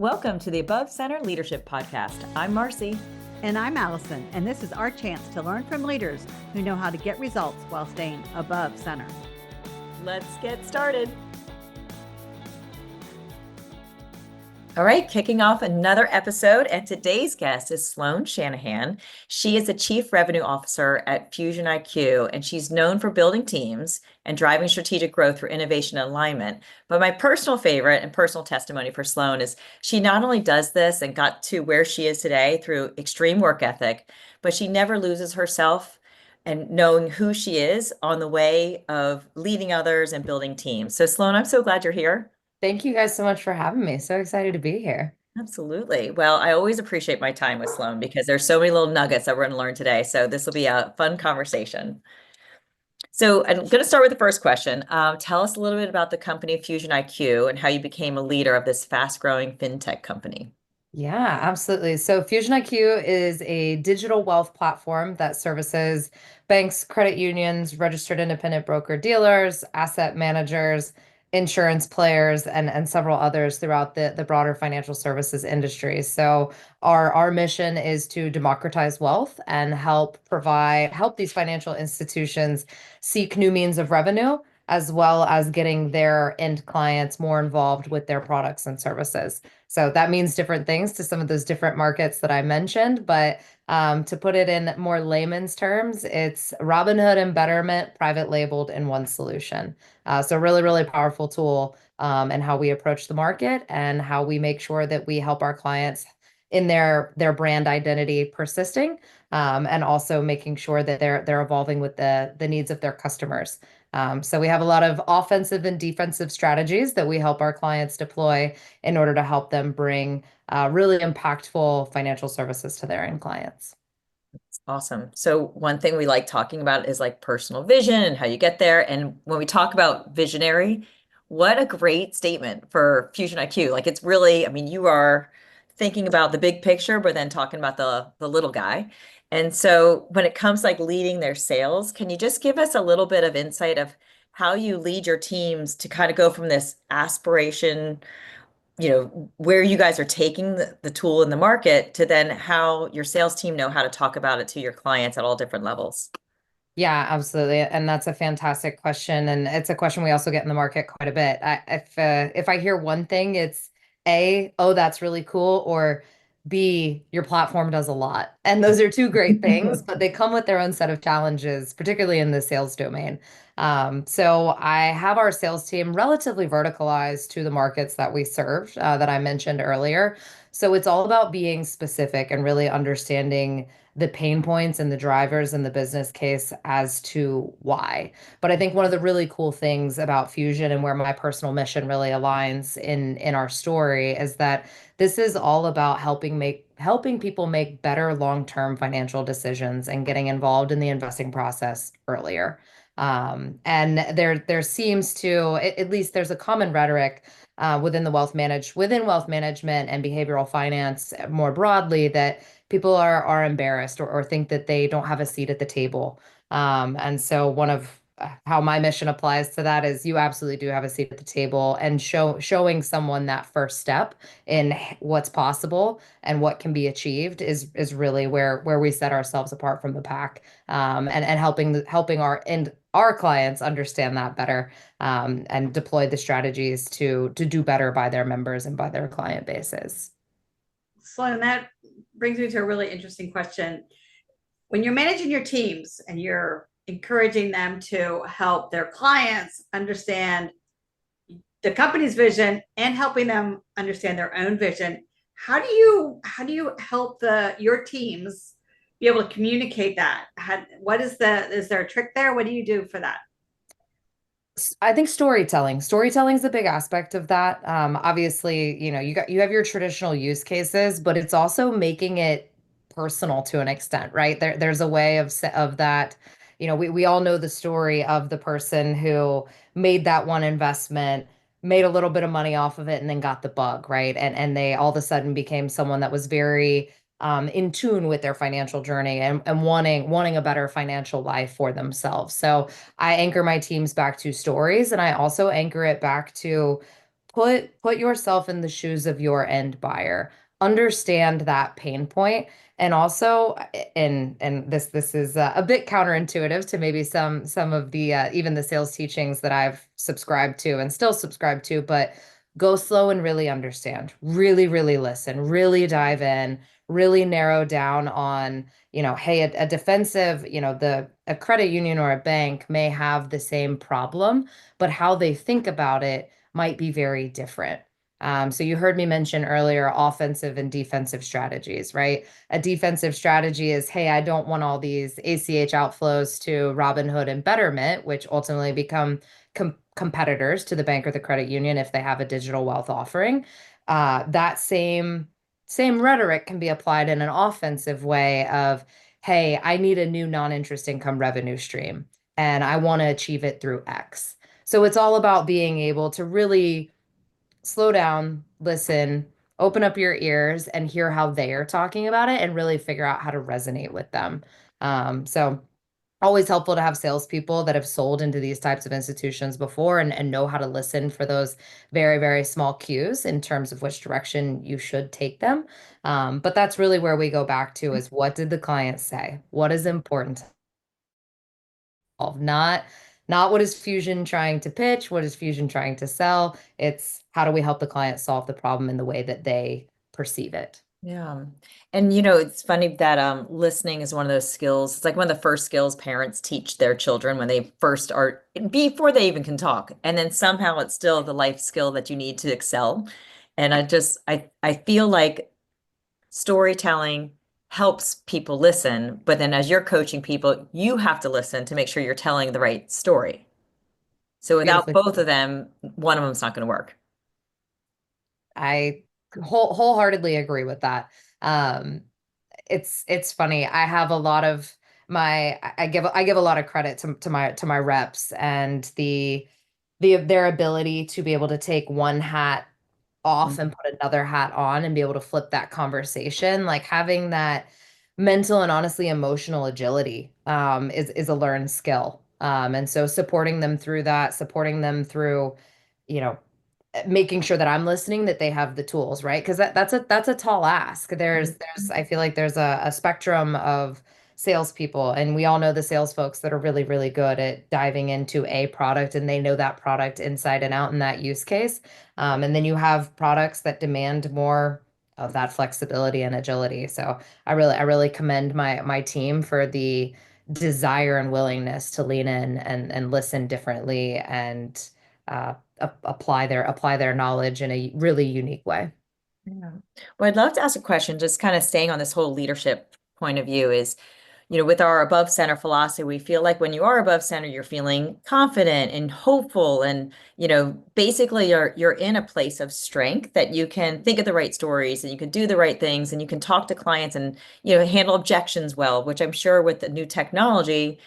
Welcome to the Above Center Leadership Podcast. I'm Marcy. And I'm Allison, and this is our chance to learn from leaders who know how to get results while staying above center. Let's get started. All right, kicking off another episode, and today's guest is Sloan Shanahan. She is the Chief Revenue Officer at FusionIQ, and she's known for building teams and driving strategic growth through innovation and alignment. But my personal favorite and personal testimony for Sloan is she not only does this and got to where she is today through extreme work ethic, but she never loses herself and knowing who she is on the way of leading others and building teams. So Sloan, I'm so glad you're here. Thank you guys so much for having me. So excited to be here. Absolutely. Well, I always appreciate my time with Sloan because there's so many little nuggets that we're going to learn today. So this will be a fun conversation. So I'm going to start with the first question. Tell us a little bit about the company FusionIQ and how you became a leader of this fast-growing fintech company. Yeah, absolutely. So FusionIQ is a digital wealth platform that services banks, credit unions, registered independent broker dealers, asset managers, insurance players, and several others throughout the broader financial services industry. So our mission is to democratize wealth and help these financial institutions seek new means of revenue, as well as getting their end clients more involved with their products and services. So that means different things to some of those different markets that I mentioned, but to put it in more layman's terms, it's Robinhood and Betterment private labeled in one solution. So really, really powerful tool and how we approach the market and how we make sure that we help our clients in their brand identity persisting and also making sure that they're evolving with the needs of their customers. So we have a lot of offensive and defensive strategies that we help our clients deploy in order to help them bring really impactful financial services to their end clients. Awesome. So one thing we like talking about is like personal vision and how you get there. And when we talk about visionary, what a great statement for FusionIQ. Like it's really, I mean, you are thinking about the big picture, but then talking about the little guy. And so when it comes like leading their sales, can you just give us a little bit of insight of how you lead your teams to kind of go from this aspiration, where you guys are taking the tool in the market to then how your sales team know how to talk about it to your clients at all different levels? Yeah, absolutely. And that's a fantastic question. And it's a question we also get in the market quite a bit. If I hear one thing, it's A, oh, that's really cool, or B, your platform does a lot. And those are two great things, but they come with their own set of challenges, particularly in the sales domain. So I have our sales team relatively verticalized to the markets that we serve that I mentioned earlier. So it's all about being specific and really understanding the pain points and the drivers in the business case as to why. But I think one of the really cool things about Fusion and where my personal mission really aligns in our story is that this is all about helping people make better long-term financial decisions and getting involved in the investing process earlier. And there seems to, at least there's a common rhetoric within wealth management and behavioral finance more broadly that people are embarrassed or think that they don't have a seat at the table. And so one of how my mission applies to that is you absolutely do have a seat at the table, and showing someone that first step in what's possible and what can be achieved is really where we set ourselves apart from the pack, and helping our clients understand that better, and deploy the strategies to do better by their members and by their client bases. Sloan, that brings me to a really interesting question. When you're managing your teams and you're encouraging them to help their clients understand the company's vision and helping them understand their own vision, how do you help your teams be able to communicate that? Is there a trick there? What do you do for that? I think storytelling is a big aspect of that. Obviously, you have your traditional use cases, but it's also making it personal to an extent, right? There's a way of that. We all know the story of the person who made that one investment, made a little bit of money off of it, and then got the bug, right? And they all of a sudden became someone that was very in tune with their financial journey and wanting a better financial life for themselves. So I anchor my teams back to stories, and I also anchor it back to put yourself in the shoes of your end buyer. Understand that pain point, and also, and this is a bit counterintuitive to maybe some of the even the sales teachings that I've subscribed to and still subscribe to, but go slow and really understand, really listen, really dive in, really narrow down on, hey, a defensive, a credit union or a bank may have the same problem, but how they think about it might be very different. So you heard me mention earlier offensive and defensive strategies, right? A defensive strategy is, hey, I don't want all these ACH outflows to Robinhood and Betterment, which ultimately become competitors to the bank or the credit union if they have a digital wealth offering. That same rhetoric can be applied in an offensive way of, hey, I need a new non-interest income revenue stream and I want to achieve it through X. So it's all about being able to really slow down, listen, open up your ears and hear how they are talking about it and really figure out how to resonate with them. So always helpful to have salespeople that have sold into these types of institutions before and know how to listen for those very small cues in terms of which direction you should take them. But that's really where we go back to is what did the client say? What is important? Not what is Fusion trying to pitch, what is Fusion trying to sell. It's how do we help the client solve the problem in the way that they perceive it. Yeah. And it's funny that listening is one of those skills. It's like one of the first skills parents teach their children when they first are before they even can talk. And then somehow it's still the life skill that you need to excel. And I feel like storytelling helps people listen, but then as you're coaching people, you have to listen to make sure you're telling the right story. So without Beautifully. both of them, one of them's not going to work. I wholeheartedly agree with that. Um, it's funny. I have a lot of I give a lot of credit to my reps and their ability to be able to take one hat off and put another hat on and be able to flip that conversation, like having that mental and honestly emotional agility is a learned skill. And so supporting them through that, supporting them through, you know, making sure that I'm listening, that they have the tools, right? Because that's a tall ask. There's I feel like there's a spectrum of salespeople, and we all know the sales folks that are really good at diving into a product and they know that product inside and out in that use case. And then you have products that demand more of that flexibility and agility. So I really commend my team for the desire and willingness to lean in and listen differently and apply their knowledge in a really unique way. Yeah. Well, I'd love to ask a question, just kind of staying on this whole leadership point of view is, with our above center philosophy, we feel like when you are above center, you're feeling confident and hopeful and, basically you're in a place of strength that you can think of the right stories and you can do the right things and you can talk to clients and, handle objections well, which I'm sure with the new technology,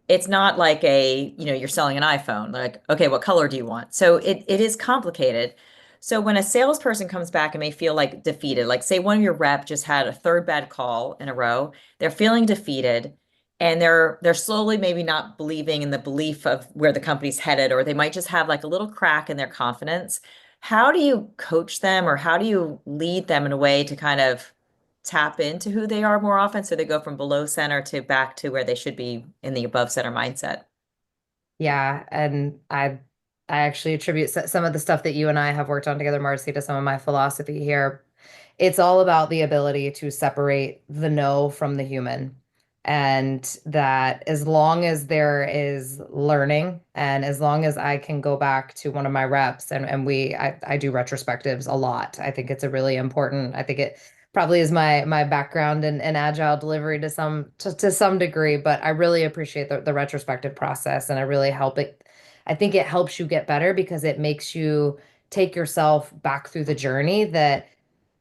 it's not like you're selling an iPhone, like, okay, what color do you want? So it is complicated. So when a salesperson comes back and may feel like defeated, like say one of your rep just had a third bad call in a row, they're feeling defeated and they're slowly maybe not believing in the belief of where the company's headed, or they might just have like a little crack in their confidence. How do you coach them or how do you lead them in a way to kind of tap into who they are more often so they go from below center to back to where they should be in the above center mindset? Yeah, and I actually attribute some of the stuff that you and I have worked on together, Marcy, to some of my philosophy here. It's all about the ability to separate the no from the human. And that as long as there is learning and as long as I can go back to one of my reps and I do retrospectives a lot. I think it's a really important, I think it probably is my background in agile delivery to some degree, but I really appreciate the retrospective process and I really help it. I think it helps you get better because it makes you take yourself back through the journey that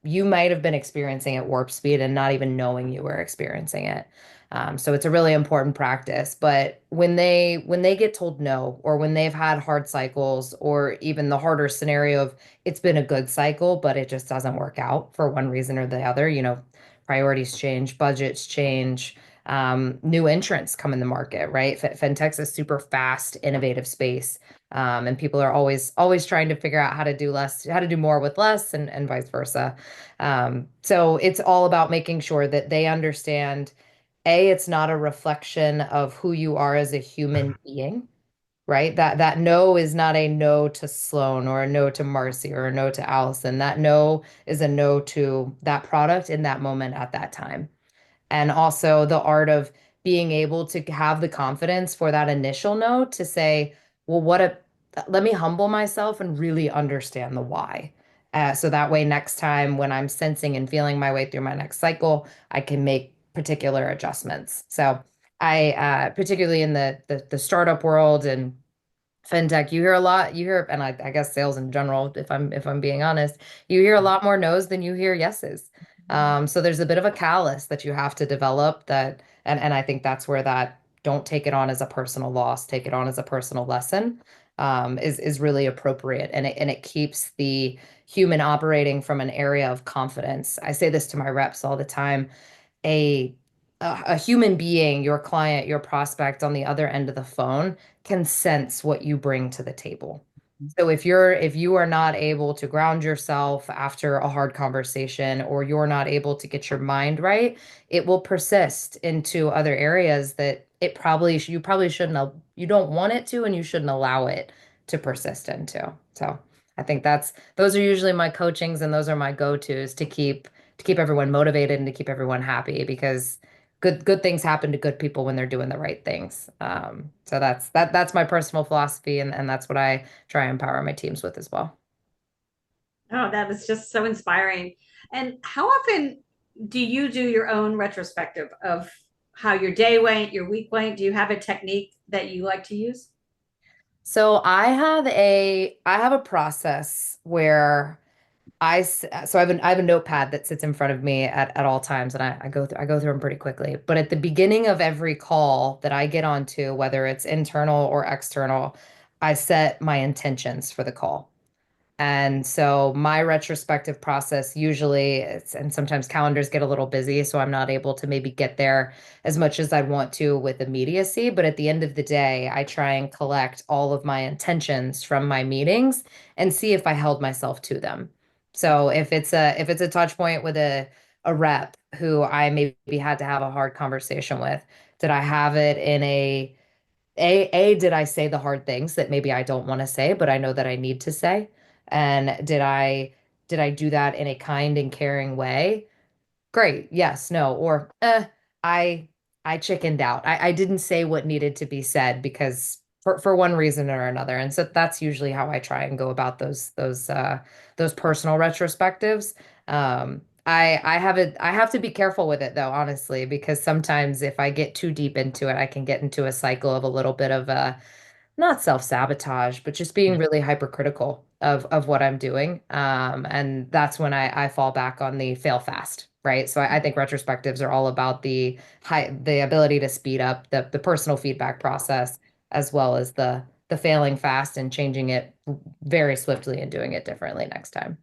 you might have been experiencing at warp speed and not even knowing you were experiencing it. So it's a really important practice. But when they get told no, or when they've had hard cycles, or even the harder scenario of it's been a good cycle, but it just doesn't work out for one reason or the other, priorities change, budgets change, new entrants come in the market, right? Fintech's a super fast, innovative space. And people are always trying to figure out how to do more with less, and vice versa. So it's all about making sure that they understand, A, it's not a reflection of who you are as a human being, right? That no is not a no to Sloan or a no to Marcy or a no to Allison. That no is a no to that product in that moment at that time. And also the art of being able to have the confidence for that initial no to say, well, let me humble myself and really understand the why. So that way, next time when I'm sensing and feeling my way through my next cycle, I can make particular adjustments. So particularly in the startup world and fintech, you hear a lot, and I guess sales in general, if I'm being honest, you hear a lot more no's than you hear yeses. So there's a bit of a callus that you have to develop and I think that's where that don't take it on as a personal loss, take it on as a personal lesson, is really appropriate. And it keeps the human operating from an area of confidence. I say this to my reps all the time. A a human being, your client, your prospect on the other end of the phone can sense what you bring to the table. So if you are not able to ground yourself after a hard conversation, or you're not able to get your mind right, it will persist into other areas that you probably shouldn't have, you don't want it to, and you shouldn't allow it to persist into. So I think those are usually my coachings, and those are my go-tos to keep everyone motivated and to keep everyone happy, because good things happen to good people when they're doing the right things. So that's my personal philosophy, and that's what I try and empower my teams with as well. Oh, that is just so inspiring. And how often do you do your own retrospective of how your day went, your week went? Do you have a technique that you like to use? So I have a process where I have a notepad that sits in front of me at all times, and I go through them pretty quickly. But at the beginning of every call that I get onto, whether it's internal or external, I set my intentions for the call. And so my retrospective process usually and sometimes calendars get a little busy, so I'm not able to maybe get there as much as I'd want to with immediacy. But at the end of the day, I try and collect all of my intentions from my meetings and see if I held myself to them. So if it's a touch point with a rep who I maybe had to have a hard conversation with, did I have it in did I say the hard things that maybe I don't want to say, but I know that I need to say? And did I do that in a kind and caring way? Great. Yes, no, or I I chickened out. I didn't say what needed to be said because for one reason or another. And so that's usually how I try and go about those personal retrospectives. I have to be careful with it though, honestly, because sometimes if I get too deep into it, I can get into a cycle of a little bit of a not self-sabotage, but just being really hypercritical of what I'm doing. And that's when I fall back on the fail fast, right? So I think retrospectives are all about the ability to speed up the personal feedback process, as well as the failing fast and changing it very swiftly and doing it differently next time.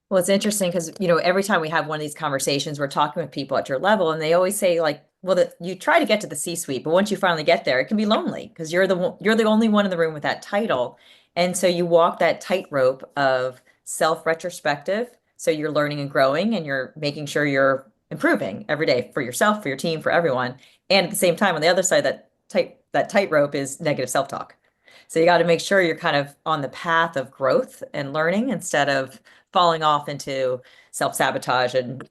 Well, it's interesting because, every time we have one of these conversations, we're talking with people at your level, and they always say like, well, you try to get to the C-suite, but once you finally get there, it can be lonely because you're the only one in the room with that title. And so you walk that tightrope of self-retrospective. So you're learning and growing, and you're making sure you're improving every day for yourself, for your team, for everyone. And at the same time, on the other side, that tightrope is negative self-talk. So you got to make sure you're kind of on the path of growth and learning instead of falling off into self-sabotage and,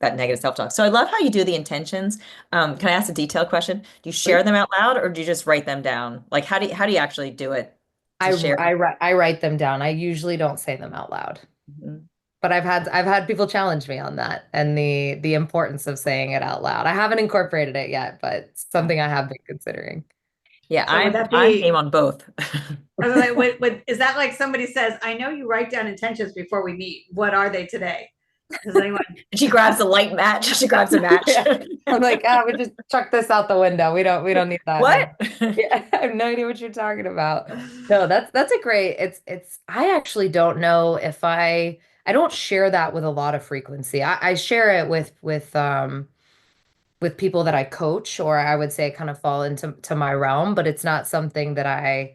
that negative self-talk. So I love how you do the intentions. Can I ask a detailed question? Do you share them out loud, or do you just write them down? Like how do you actually do it to share? I write them down. I usually don't say them out loud. Mhm. But I've had people challenge me on that and the importance of saying it out loud. I haven't incorporated it yet, but it's something I have been considering. Yeah, So would I'm game that be, on both. I was like, is that like somebody says, I know you write down intentions before we meet. What are they today? Does anyone? She grabs a light match. She grabs a match. Yeah. I'm like, we just chuck this out the window. We don't need that. No. What? Yeah, I have no idea what you're talking about. No, that's a great, I actually don't know if I don't share that with a lot of frequency. I share it with with people that I coach, or I would say kind of fall into my realm, but it's not something that I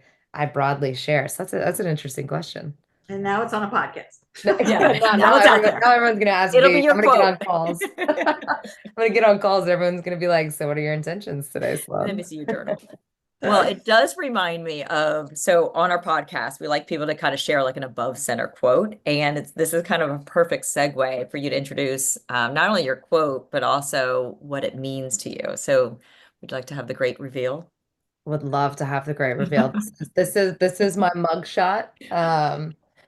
broadly share. So that's an interesting question. And now it's on a podcast. Yeah, Now now it's out now there. everyone's gonna ask It'll be me. I'm your gonna get quote. on calls. I'm gonna get on calls and everyone's gonna be like, "So what are your intentions today, Let me Sloan?" see your journal. Well, it does remind me of, so on our podcast, we like people to kind of share like an above center quote. And this is kind of a perfect segue for you to introduce not only your quote, but also what it means to you. So would you like to have the great reveal? Would love to have the great reveal. This is my mugshot.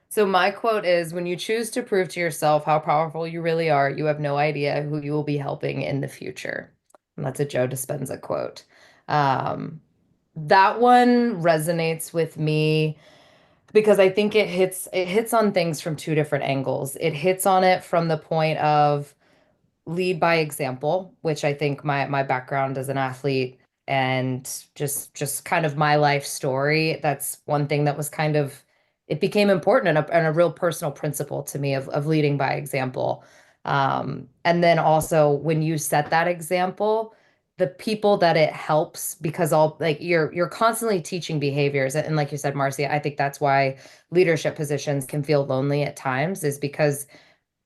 So my quote is, when you choose to prove to yourself how powerful you really are, you have no idea who you will be helping in the future. And that's a Joe Dispenza quote. Um, that one resonates with me because I think it hits on things from two different angles. It hits on it from the point of lead by example, which I think my background as an athlete and just kind of my life story, that's one thing that was kind of, it became important and a real personal principle to me of leading by example. And then also when you set that example, the people that it helps, because all like you're constantly teaching behaviors. And like you said, Marcia, I think that's why leadership positions can feel lonely at times, is because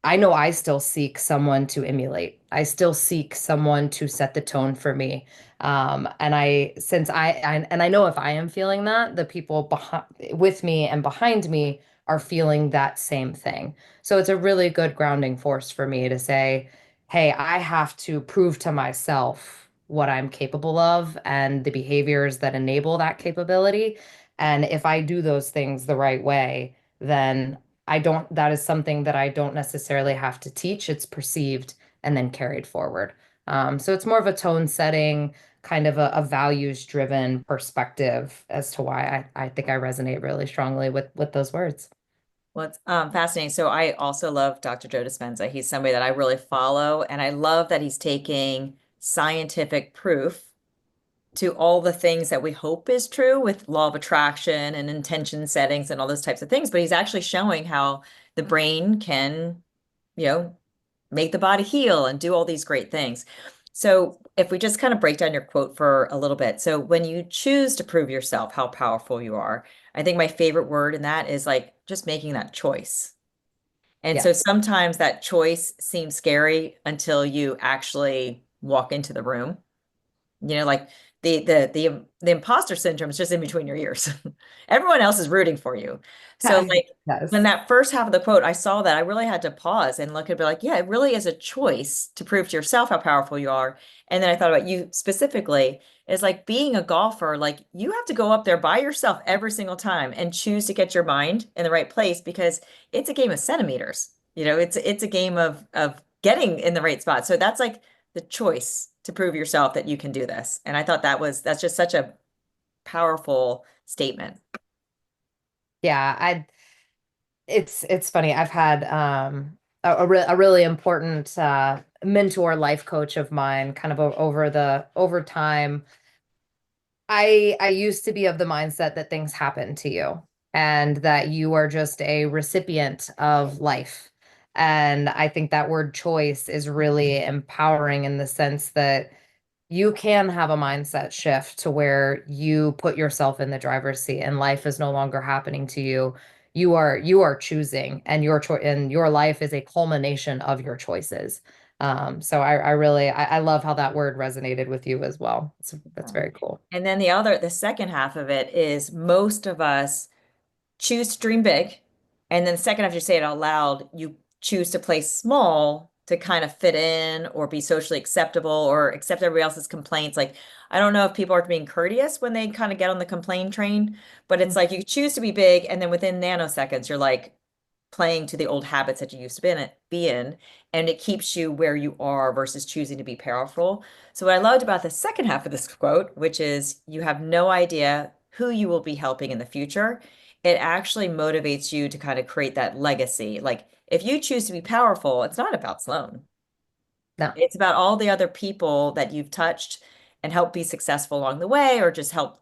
I know I still seek someone to emulate. I still seek someone to set the tone for me. And I know if I am feeling that, the people behind with me and behind me are feeling that same thing. So it's a really good grounding force for me to say, hey, I have to prove to myself what I'm capable of and the behaviors that enable that capability. And if I do those things the right way, then that is something that I don't necessarily have to teach. It's perceived and then carried forward. So it's more of a tone setting, kind of a values driven perspective as to why I think I resonate really strongly with those words. Well, it's fascinating. So I also love Dr. Joe Dispenza. He's somebody that I really follow, and I love that he's taking scientific proof to all the things that we hope is true with law of attraction and intention settings and all those types of things. But he's actually showing how the brain can, you know, make the body heal and do all these great things. So if we just kind of break down your quote for a little bit. So when you choose to prove yourself how powerful you are, I think my favorite word in that is like just making that choice. And Yeah. so sometimes that choice seems scary until you actually walk into the room. Like the imposter syndrome is just in between your ears. Everyone else is rooting for you. So like when Yes. that first half of the quote, I saw that, I really had to pause and look and be like, yeah, it really is a choice to prove to yourself how powerful you are. And then I thought about you specifically, is like being a golfer, like you have to go up there by yourself every single time and choose to get your mind in the right place, because it's a game of centimeters. It's a game of getting in the right spot. So that's like the choice to prove yourself that you can do this. And I thought that's just such a powerful statement. Yeah, it's funny. I've had a really important mentor life coach of mine kind of over time. I used to be of the mindset that things happen to you and that you are just a recipient of life. And I think that word choice is really empowering in the sense that you can have a mindset shift to where you put yourself in the driver's seat and life is no longer happening to you. You are choosing, and your life is a culmination of your choices. So I love how that word resonated with you as well. That's very cool. And then the second half of it is most of us choose to dream big. And then the second after you say it out loud, you choose to play small to kind of fit in or be socially acceptable or accept everybody else's complaints. Like, I don't know if people are being courteous when they kind of get on the complaint train, but it's like you choose to be big, and then within nanoseconds, you're like playing to the old habits that you used to be in, and it keeps you where you are versus choosing to be powerful. So what I loved about the second half of this quote, which is you have no idea who you will be helping in the future, it actually motivates you to kind of create that legacy. Like if you choose to be powerful, it's not about Sloan. No. It's about all the other people that you've touched and helped be successful along the way, or just help,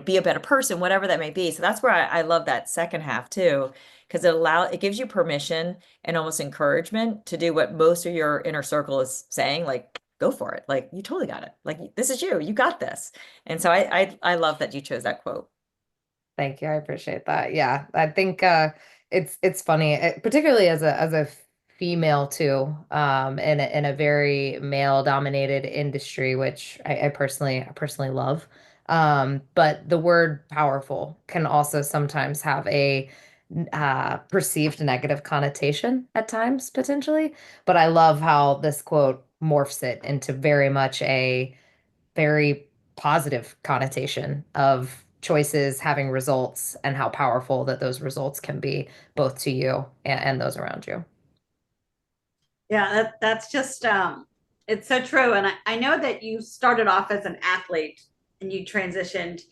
be a better person, whatever that may be. So that's where I love that second half too, because it gives you permission and almost encouragement to do what most of your inner circle is saying, like, go for it. Like you totally got it. Like this is you. You got this. And so I love that you chose that quote. Thank you. I appreciate that. Yeah. I think it's funny, particularly as a female too, in a very male dominated industry, which I personally love. But the word powerful can also sometimes have a perceived negative connotation at times, potentially. But I love how this quote morphs it into very much a very positive connotation of choices having results and how powerful that those results can be both to you and those around you. Yeah, that's just it's so true. And I know that you started off as an athlete and you transitioned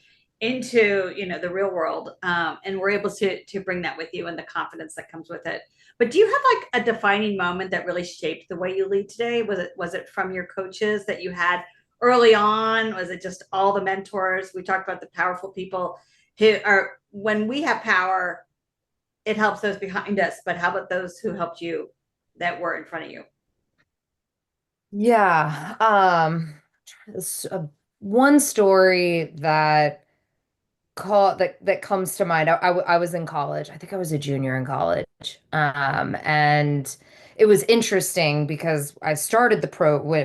into, you know, the real world, and were able to bring that with you and the confidence that comes with it. But do you have like a defining moment that really shaped the way you lead today? Was it from your coaches that you had early on? Was it just all the mentors? We talked about the powerful people who are, when we have power, it helps those behind us. But how about those who helped you that were in front of you? Yeah. One story that comes to mind. I was in college. I think I was a junior in college. And it was interesting because I started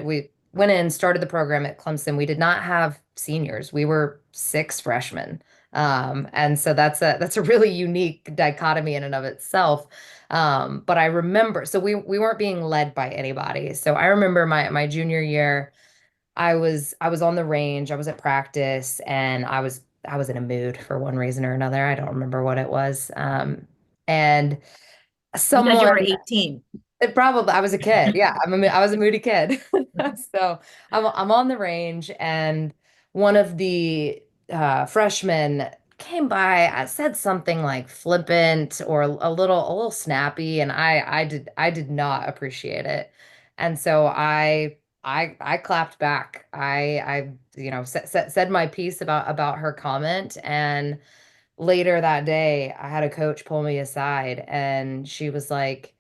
we went in, started the program at Clemson. We did not have seniors. We were six freshmen. And so that's a really unique dichotomy in and of itself. But I remember, so we weren't being led by anybody. So I remember my junior year. I was on the range, I was at practice, and I was in a mood for one reason or another. I don't remember what it was. And Because you someone were 18. it probably I was a kid. Yeah, I was a moody kid. So I'm on the range, and one of the freshmen came by. I said something like flippant or a little snappy, and I did not appreciate it. And so I clapped back. I you know said my piece about her comment, and later that day I had a coach pull me aside, and she was like,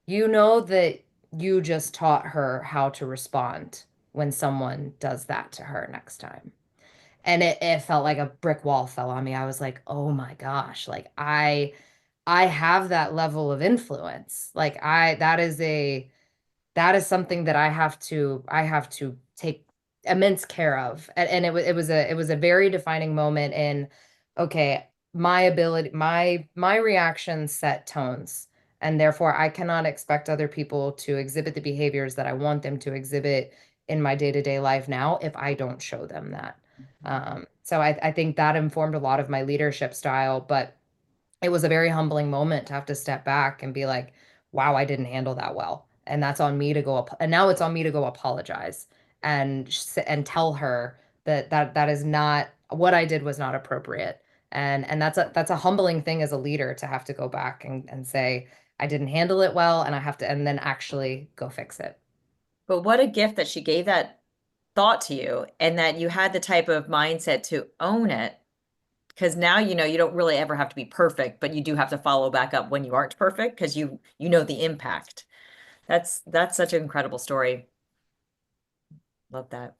you know that you just taught her how to respond when someone does that to her next time. And it felt like a brick wall fell on me. I was like, oh my gosh, like I have that level of influence. Like that is something that I have to take immense care of. And it was a very defining moment in, okay, my ability, my reactions set tones. And therefore I cannot expect other people to exhibit the behaviors that I want them to exhibit in my day-to-day life now if I don't show them that. So I think that informed a lot of my leadership style, but it was a very humbling moment to have to step back and be like, wow, I didn't handle that well. And that's on me to and now it's on me to go apologize and tell her that is not what I did was not appropriate. And that's a humbling thing as a leader to have to go back and say, I didn't handle it well, and I have to, and then actually go fix it. But what a gift that she gave that thought to you and that you had the type of mindset to own it. Because now you know you don't really ever have to be perfect, but you do have to follow back up when you aren't perfect because you know the impact. That's such an incredible story. Love that.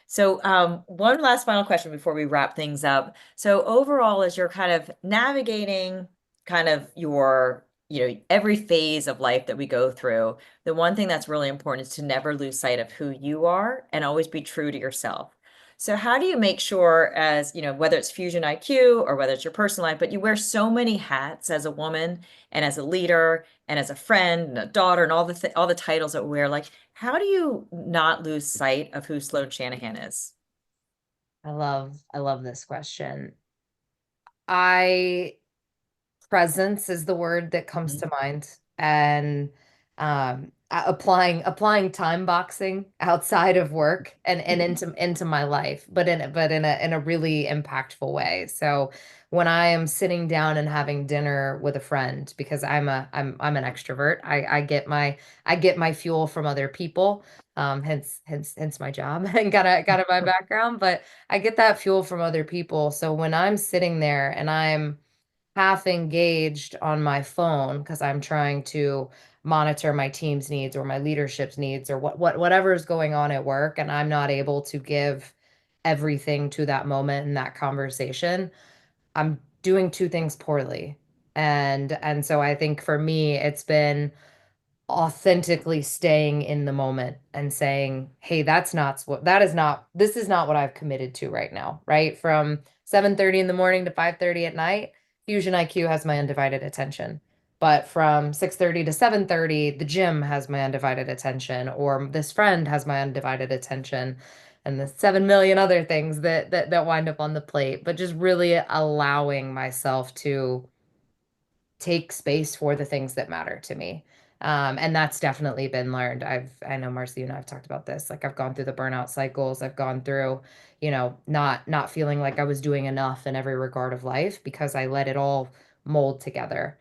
So, one last final question before we wrap things up. So, overall, as you're kind of navigating kind of your, you know, every phase of life that we go through, the one thing that's really important is to never lose sight of who you are and always be true to yourself. So, how do you make sure, as you know, whether it's Fusion IQ or whether it's your personal life, but you wear so many hats as a woman and as a leader and as a friend and a daughter and all the titles that we wear, like how do you not lose sight of who Sloan Shanahan is? I love this question. I presence is the word that comes Mhm. to mind, and applying time boxing outside of work and into my life, but in a really impactful way. So when I am sitting down and having dinner with a friend, because I'm an extrovert, I get my fuel from other people, hence my job and got my background, but I get that fuel from other people. So when I'm sitting there and I'm half engaged on my phone because I'm trying to monitor my team's needs or my leadership's needs or whatever is going on at work, and I'm not able to give everything to that moment in that conversation, I'm doing two things poorly. And so I think for me, it's been authentically staying in the moment and saying, hey, this is not what I've committed to right now, right? From 7:30 in the morning to 5:30 at night, Fusion IQ has my undivided attention. But from 6:30 to 7:30, the gym has my undivided attention, or this friend has my undivided attention, and the 7 million other things that wind up on the plate. But just really allowing myself to take space for the things that matter to me. And that's definitely been learned. I know Marcy and I've talked about this. Like I've gone through the burnout cycles. I've gone through, not feeling like I was doing enough in every regard of life because I let it all mold together.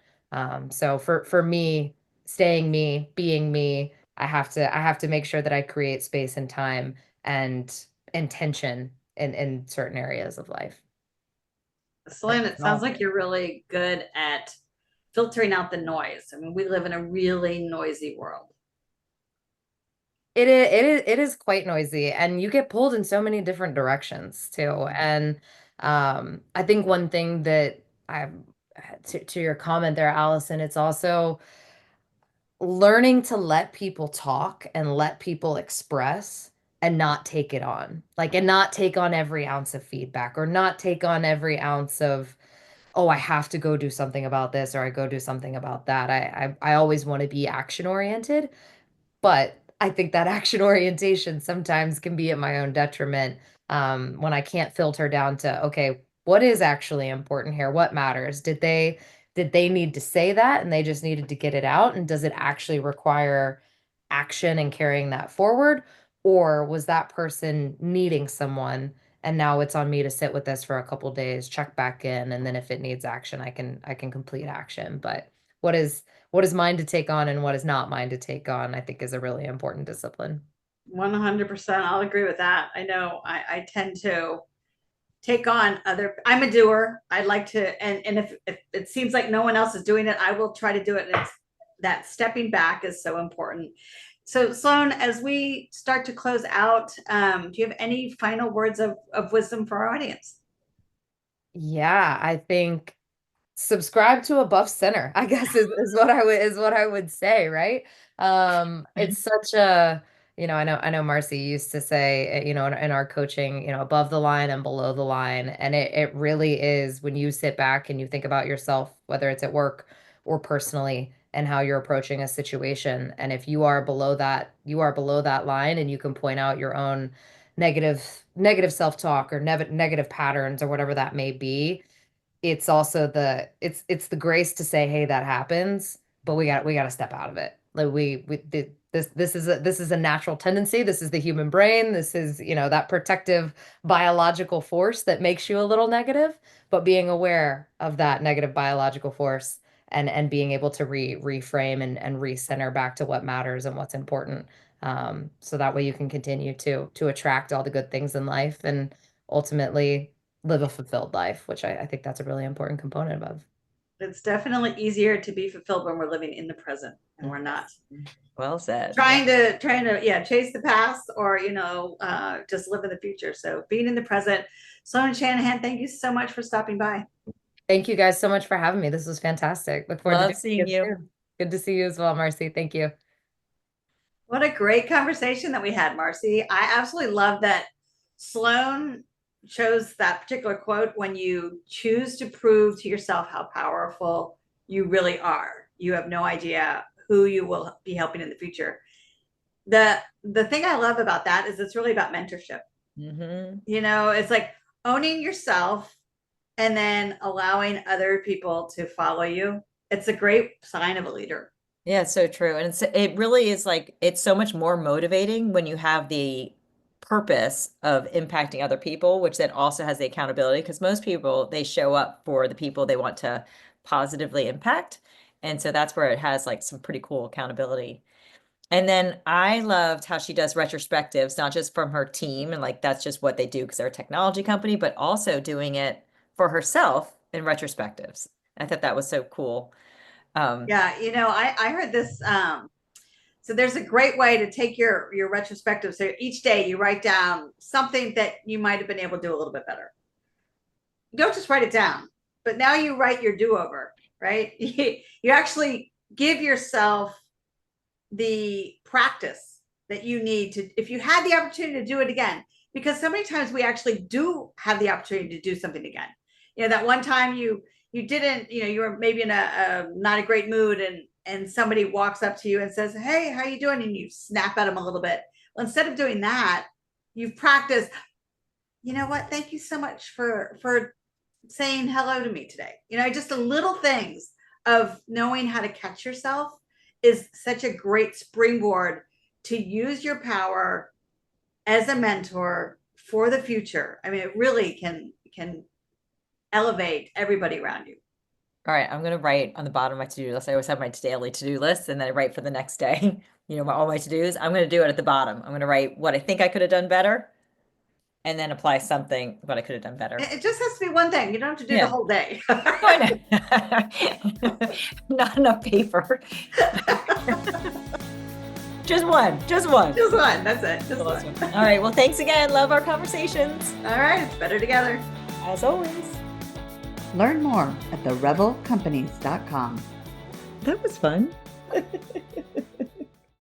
So for me, staying me, being me, I have to make sure that I create space and time and intention in certain areas of life. Sloan, it sounds like you're really good at filtering out the noise. I mean, we live in a really noisy world. It is quite noisy, and you get pulled in so many different directions too. And I think one thing that I to your comment there, Allison, it's also learning to let people talk and let people express and not take it on. Like, and not take on every ounce of feedback or not take on every ounce of, oh, I have to go do something about this or I go do something about that. I always want to be action oriented, but I think that action orientation sometimes can be at my own detriment, when I can't filter down to, okay, what is actually important here? What matters? Did they need to say that and they just needed to get it out? And does it actually require action and carrying that forward? Or was that person needing someone and now it's on me to sit with this for a couple days, check back in, and then if it needs action, I can complete action. But what is mine to take on and what is not mine to take on, I think is a really important discipline. 100%. I'll agree with that. I know I tend to take on I'm a doer. I'd like to, and if it seems like no one else is doing it, I will try to do it. And it's that stepping back is so important. So Sloan, as we start to close out, do you have any final words of wisdom for our audience? Yeah, I think subscribe to above center, I guess is what I would say, right? It's such a, I know Marcy used to say, in our coaching, above the line and below the line. And it really is when you sit back and you think about yourself, whether it's at work or personally, and how you're approaching a situation. And if you are below that line and you can point out your own negative self-talk or negative patterns or whatever that may be, it's also it's the grace to say, hey, that happens, but we got to step out of it. Like this is a natural tendency. This is the human brain. This is, that protective biological force that makes you a little negative, but being aware of that negative biological force and being able to reframe and recenter back to what matters and what's important. So that way you can continue to attract all the good things in life and ultimately live a fulfilled life, which I think that's a really important component of. It's definitely easier to be fulfilled when we're living in the present and we're not Well said. trying to yeah, chase the past or just live in the future. So being in the present. Sloan Shanahan, thank you so much for stopping by. Thank you guys so much for having me. This was fantastic. Look forward to Love doing seeing it you. soon. Good to see you as well, Marcy. Thank you. What a great conversation that we had, Marcy. I absolutely love that Sloan chose that particular quote: when you choose to prove to yourself how powerful you really are, you have no idea who you will be helping in the future. The thing I love about that is it's really about mentorship. Mm-hmm. It's like owning yourself and then allowing other people to follow you. It's a great sign of a leader. Yeah, it's so true. And it really is like it's so much more motivating when you have the purpose of impacting other people, which then also has the accountability because most people they show up for the people they want to positively impact. And so that's where it has like some pretty cool accountability. And then I loved how she does retrospectives, not just from her team and like that's just what they do because they're a technology company, but also doing it for herself in retrospectives. I thought that was so cool. Yeah, I heard this. So there's a great way to take your retrospective. So each day you write down something that you might have been able to do a little bit better. You don't just write it down, but now you write your do-over, right? You actually give yourself the practice that you need to, if you had the opportunity to do it again, because so many times we actually do have the opportunity to do something again. That one time you didn't, you were maybe in a not a great mood, and somebody walks up to you and says, "Hey, how you doing?" And you snap at them a little bit. Well, instead of doing that, you've practiced, "You know what? Thank you so much for saying hello to me today." Just the little things of knowing how to catch yourself is such a great springboard to use your power as a mentor for the future. I mean, it really can elevate everybody around you. All right, I'm going to write on the bottom of my to-do list. I always have my daily to-do list, and then I write for the next day, all my to-dos. I'm going to do it at the bottom. I'm going to write what I think I could have done better, and then apply something what I could have done better. It just has to be one thing. You don't have to do the whole day. Not enough paper. Just one. Just one. That's it. Just one. All right. Well, thanks again. Love our conversations. All right. It's better together. As always. Learn more at therebelcompanies.com. That was fun.